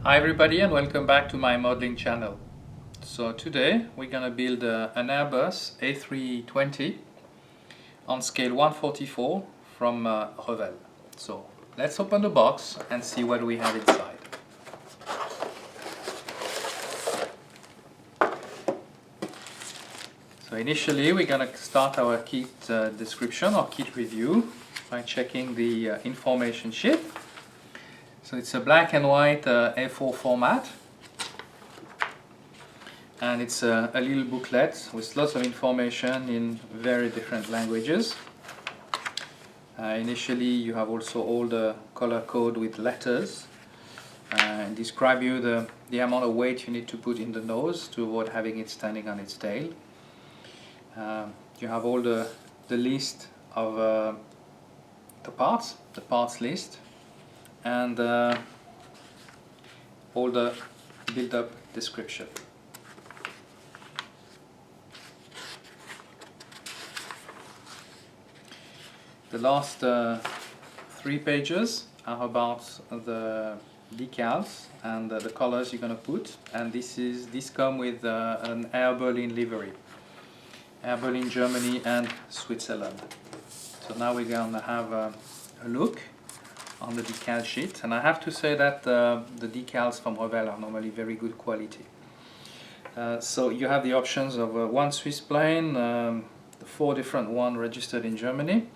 Hi everybody and welcome back to my modeling channel. So today we're gonna build an Airbus A320 on scale 144 from Revell. So let's open the box and see what we have inside. So initially we're gonna start our kit description or kit review by checking the information sheet. So it's a black and white A4 format, and it's a little booklet with lots of information in very different languages. Initially you have also all the color code with letters and describe you the amount of weight you need to put in the nose to avoid having it standing on its tail. You have all the list of the parts list, and all the build-up description. The last 3 pages are about the decals and the colors you're going to put, and this come with an Air Berlin livery. Air Berlin, Germany and Switzerland. So now we're going to have a look on the decal sheet, and I have to say that the decals from Revell are normally very good quality. So you have the options of one Swiss plane, the 4 different ones registered in Germany,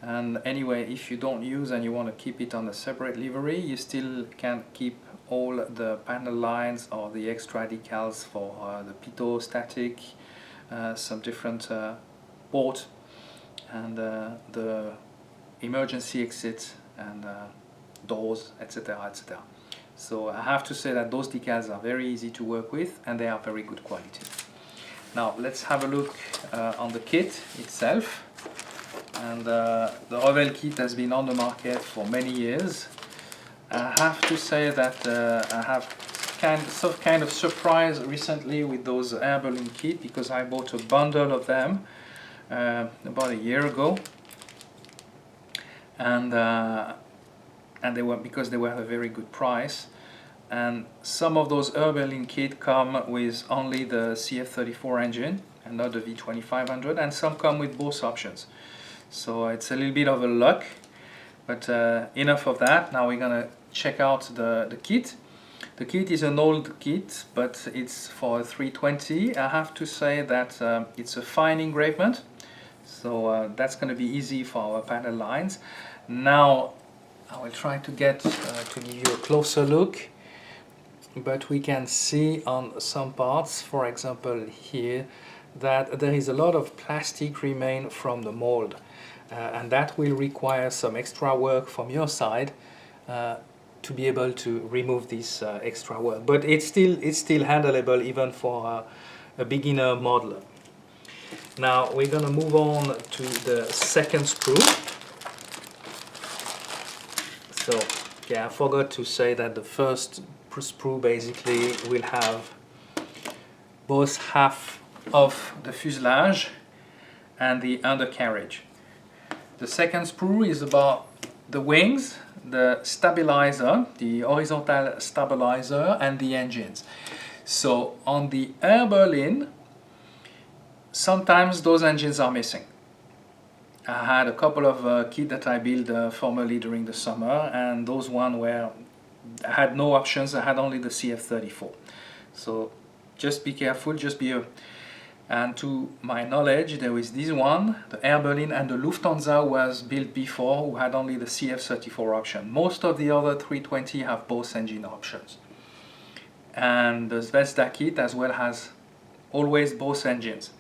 and anyway, if you don't use and you want to keep it on a separate livery, you still can keep all the panel lines or the extra decals for the pitot static, some different port, and the emergency exit and doors, etc., etc. So I have to say that those decals are very easy to work with and they are very good quality. Now let's have a look on the kit itself. And the Revell kit has been on the market for many years. I have to say that I have kind of surprised recently with those Air Berlin kit, because I bought a bundle of them about a year ago. And they were, because they were at a very good price, and some of those Air Berlin kit come with only the CF34 engine and not the V2500, and some come with both options. So it's a little bit of a luck, but enough of that. Now we're gonna check out the kit. The kit is an old kit, but it's for a 320. I have to say that it's a fine engravement, so that's going to be easy for our panel lines. Now I will try to get to give you a closer look, but we can see on some parts, for example here, that there is a lot of plastic remain from the mold, and that will require some extra work from your side to be able to remove this extra work, but it's still handleable even for a beginner modeler. Now we're going to move on to the second sprue. So yeah, I forgot to say that the first sprue basically will have both half of the fuselage and the undercarriage. The second sprue is about the wings, the stabilizer, the horizontal stabilizer, and the engines. So on the Air Berlin, sometimes those engines are missing. I had a couple of kits that I built formerly during the summer, and those ones where I had no options, I had only the CF34. So just be careful, and to my knowledge there is this one, the Air Berlin, and the Lufthansa was built before, who had only the CF34 option. Most of the other 320 have both engine options. And the Zvezda kit as well has always both engines.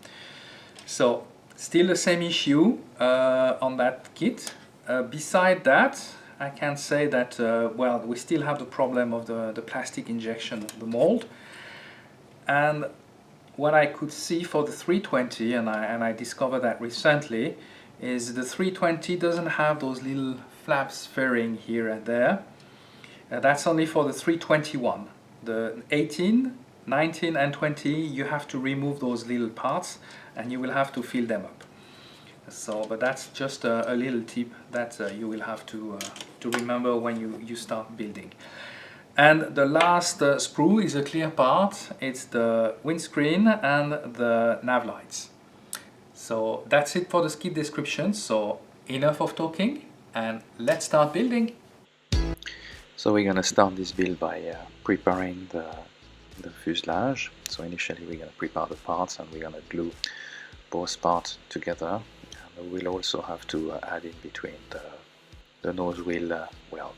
So still the same issue on that kit. Beside that, I can say that well, we still have the problem of the plastic injection of the mold. And what I could see for the 320, and I discovered that recently, is the 320 doesn't have those little flaps fairing here and there. That's only for the 321. The 18, 19 and 20, you have to remove those little parts and you will have to fill them up. So, but that's just a little tip that you will have to remember when you start building. And the last sprue is a clear part. It's the windscreen and the nav lights. So that's it for the skid description. So enough of talking and let's start building. So we're gonna start this build by preparing the fuselage. So initially we're gonna prepare the parts and we're gonna glue both parts together. And we'll also have to add in between the nose wheel well.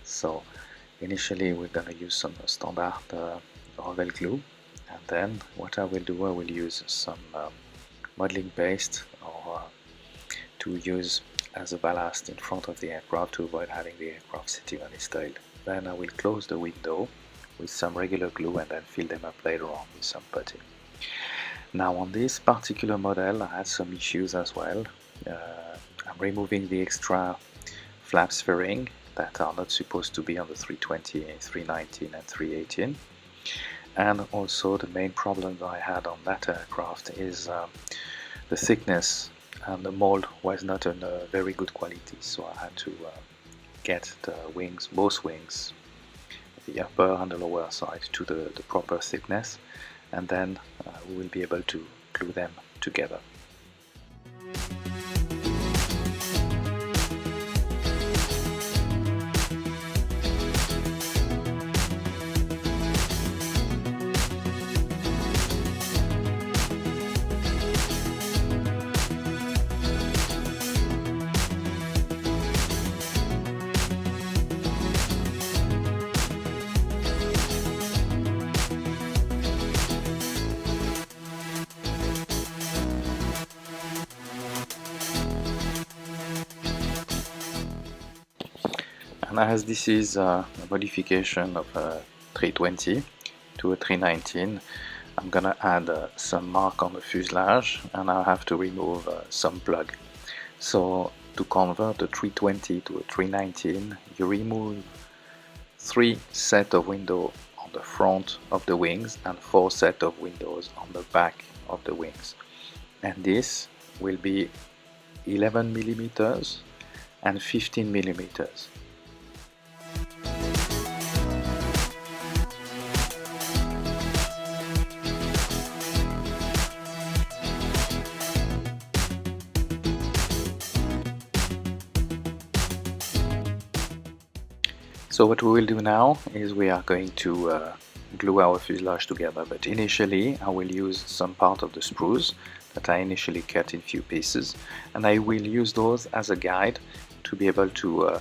So initially we're gonna use some standard Revell glue, and then what I will do, I will use some modeling paste or to use as a ballast in front of the aircraft to avoid having the aircraft sitting on its tail. Then I will close the window with some regular glue and then fill them up later on with some putty. Now on this particular model I had some issues as well. I'm removing the extra flaps fairing that are not supposed to be on the 320, A319 and 318. And also the main problem that I had on that aircraft is the thickness, and the mold was not in a very good quality, so I had to get the wings, both wings, the upper and the lower side, to the proper thickness, and then we will be able to glue them together. And as this is a modification of a 320 to a 319, I'm gonna add some mark on the fuselage, and I'll have to remove some plug. So to convert the 320 to a 319, you remove 3 sets of windows on the front of the wings and 4 sets of windows on the back of the wings. And this will be 11 millimeters and 15 millimeters. So what we will do now is we are going to glue our fuselage together, but initially I will use some part of the sprues that I initially cut in few pieces, and I will use those as a guide to be able to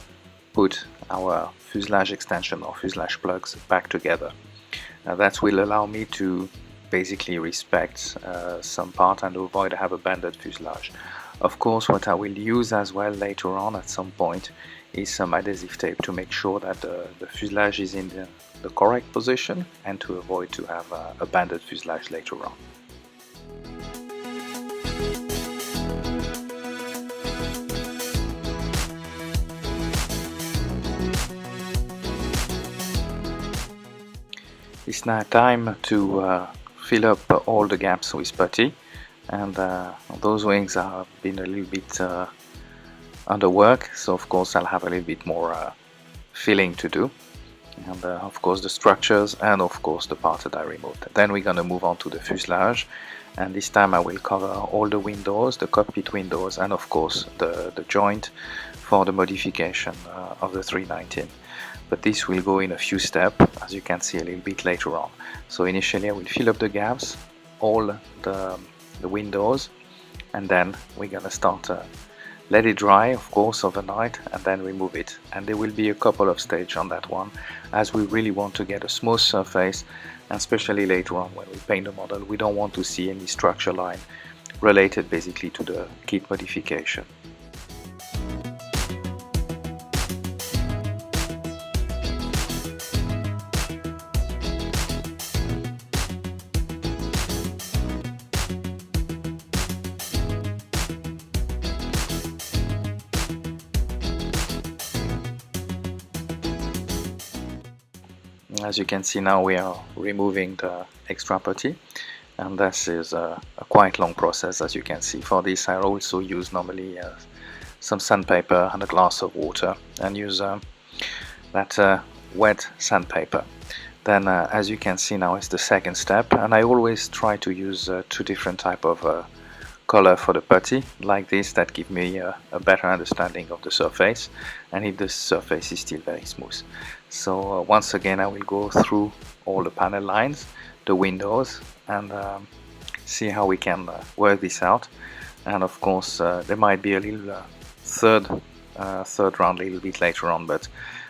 put our fuselage extension or fuselage plugs back together. That will allow me to basically respect some part and avoid have a banded fuselage. Of course, what I will use as well later on at some point is some adhesive tape to make sure that the fuselage is in the correct position and to avoid to have a banded fuselage later on. It's now time to fill up all the gaps with putty, and those wings have been a little bit under work, so of course I'll have a little bit more filling to do, and of course the structures and of course the parts that I removed. Then we're gonna move on to the fuselage, and this time I will cover all the windows, the cockpit windows, and of course the joint for the modification of the 319. But this will go in a few steps, as you can see a little bit later on. So initially I will fill up the gaps, all the windows, and then we're gonna start let it dry, of course, overnight, and then remove it. And there will be a couple of stages on that one, as we really want to get a smooth surface, and especially later on when we paint the model, we don't want to see any structure line related basically to the kit modification. As you can see now, we are removing the extra putty, and this is a quite long process. As you can see, for this I also use normally some sandpaper and a glass of water, and use that wet sandpaper. Then as you can see now, it's the second step, and I always try to use two different type of color for the putty like this, that give me a better understanding of the surface, and if the surface is still very smooth. So once again, I will go through all the panel lines, the windows, and see how we can work this out. And of course there might be a little third round a little bit later on, but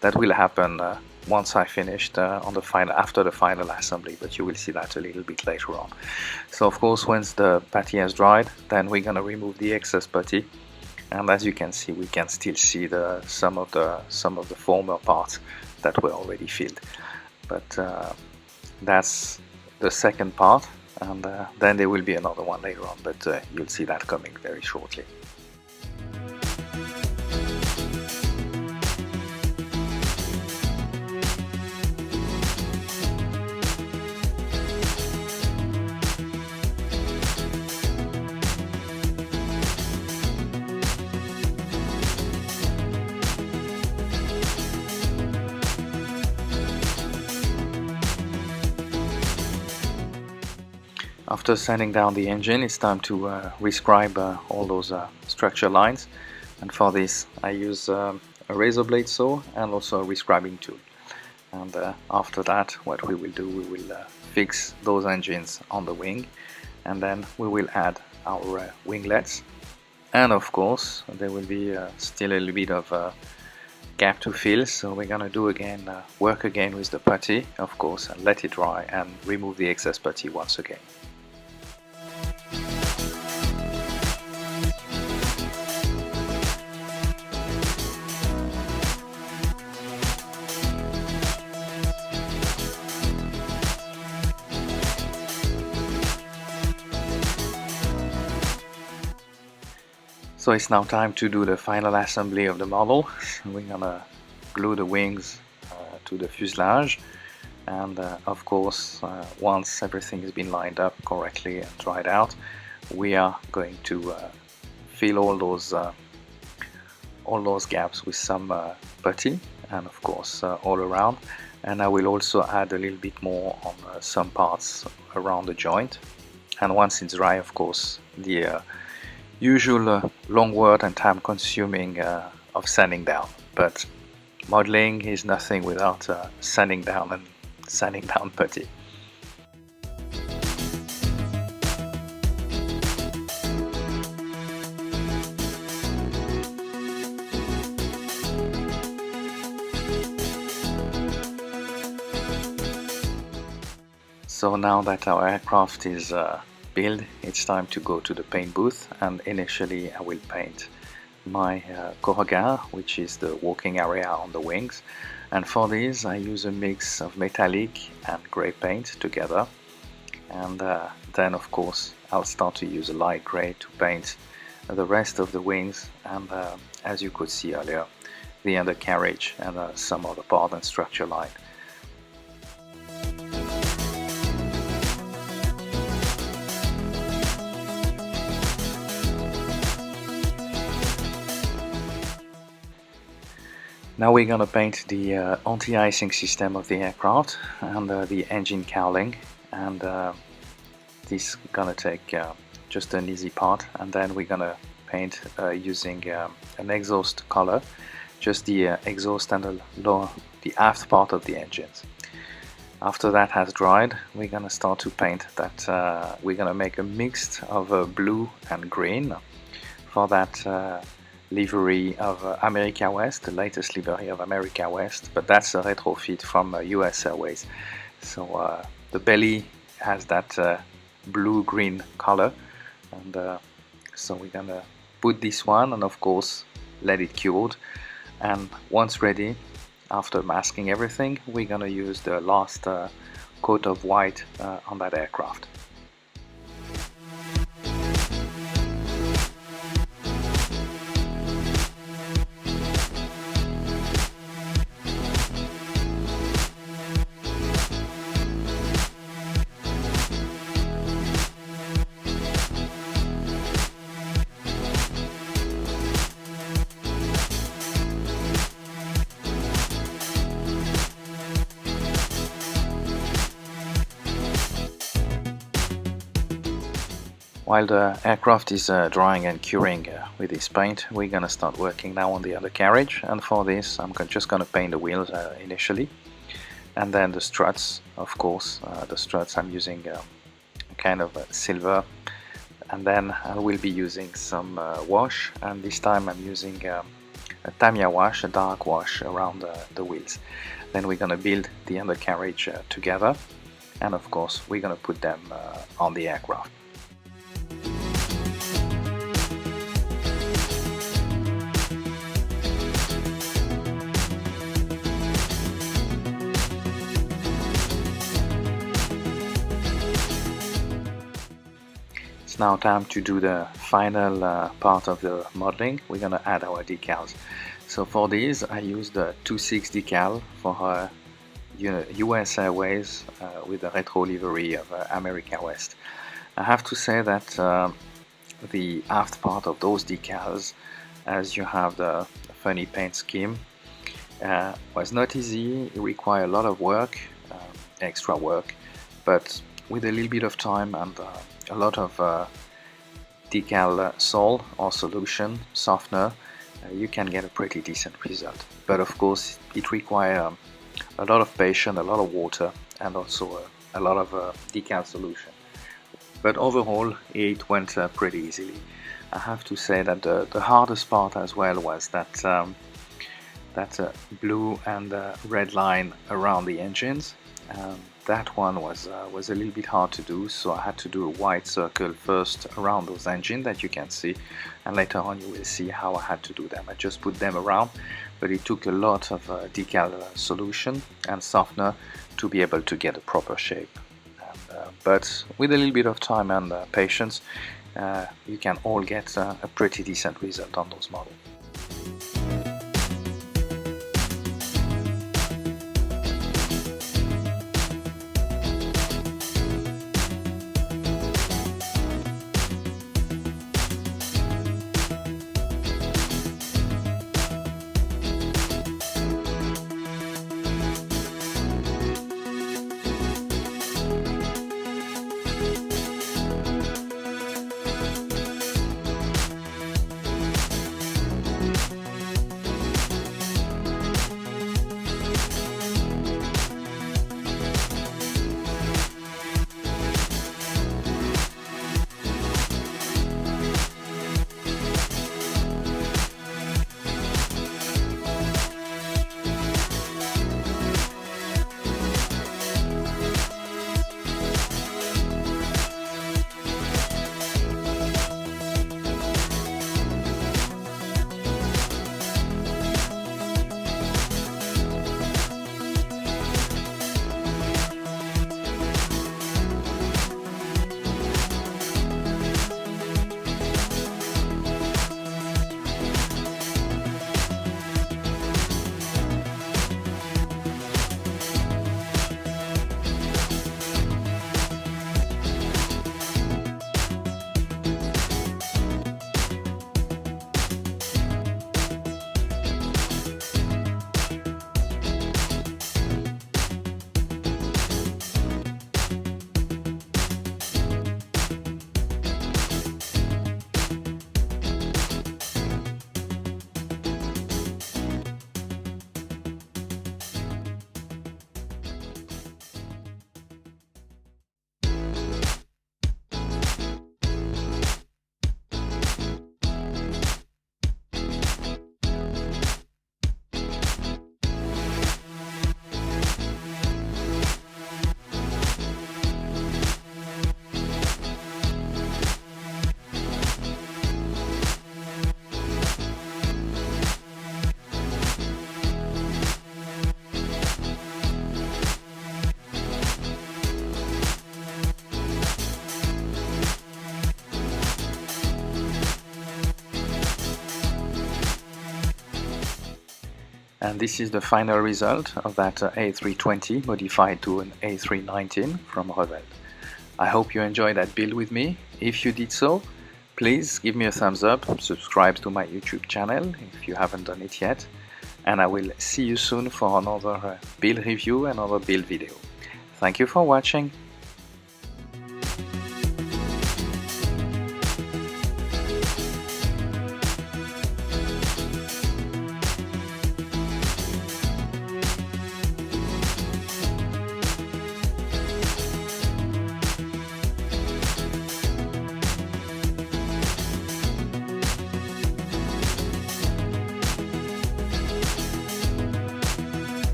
that will happen once I finished on the final, after the final assembly, but you will see that a little bit later on. So of course, once the putty has dried, then we're gonna remove the excess putty, and as you can see, we can still see some of the former parts that were already filled. But that's the second part, and then there will be another one later on, but you'll see that coming very shortly. After sanding down the engine, it's time to rescribe all those structure lines, and for this I use a razor blade saw and also a rescribing tool. And after that, what we will do, we will fix those engines on the wing, and then we will add our winglets, and of course there will be still a little bit of gap to fill, so we're gonna do again, work again with the putty, of course, and let it dry and remove the excess putty once again. So it's now time to do the final assembly of the model. We're gonna glue the wings to the fuselage, and of course once everything has been lined up correctly and dried out, we are going to fill all those gaps with some putty, and of course all around, and I will also add a little bit more on some parts around the joint. And once it's dry, of course, the usual long word and time consuming of sanding down, but modeling is nothing without sanding down putty. So now that our aircraft is built, it's time to go to the paint booth, and initially I will paint my corps, which is the walking area on the wings, and for this I use a mix of metallic and grey paint together, and then of course I'll start to use a light grey to paint the rest of the wings, and as you could see earlier, the undercarriage and some other part and structure line. Now we're gonna paint the anti-icing system of the aircraft and the engine cowling, and this is gonna take just an easy part, and then we're gonna paint using an exhaust color, just the exhaust and the aft part of the engines. After that has dried, we're gonna start to paint that. We're gonna make a mix of blue and green for that livery of America West, the latest livery of America West, but that's a retrofit from US Airways. So the belly has that blue-green color, and so we're gonna put this one and of course let it cure, and once ready, after masking everything, we're gonna use the last coat of white on that aircraft. While the aircraft is drying and curing with this paint, we're gonna start working now on the undercarriage, and for this I'm just gonna paint the wheels initially, and then the struts, of course. The struts I'm using kind of silver, and then I will be using some wash, and this time I'm using a Tamiya wash, a dark wash around the wheels. Then we're gonna build the undercarriage together, and of course we're gonna put them on the aircraft. It's now time to do the final part of the modeling. We're gonna add our decals. So for these I used the 2.6 decal for US Airways with the retro livery of America West. I have to say that the aft part of those decals, as you have the funny paint scheme, was not easy. It required a lot of work, extra work, but with a little bit of time and a lot of decal salt or solution softener, you can get a pretty decent result. But of course it requires a lot of patience, a lot of water, and also a lot of decal solution. But overall it went pretty easily. I have to say that the hardest part as well was that blue and red line around the engines. That one was a little bit hard to do, so I had to do a white circle first around those engines that you can see, and later on you will see how I had to do them. I just put them around, but it took a lot of decal solution and softener to be able to get a proper shape. But with a little bit of time and patience, you can all get a pretty decent result on those models. And this is the final result of that A320 modified to an A319 from Revell. I hope you enjoyed that build with me. If you did so, please give me a thumbs up, subscribe to my YouTube channel if you haven't done it yet, and I will see you soon for another build review, another build video. Thank you for watching.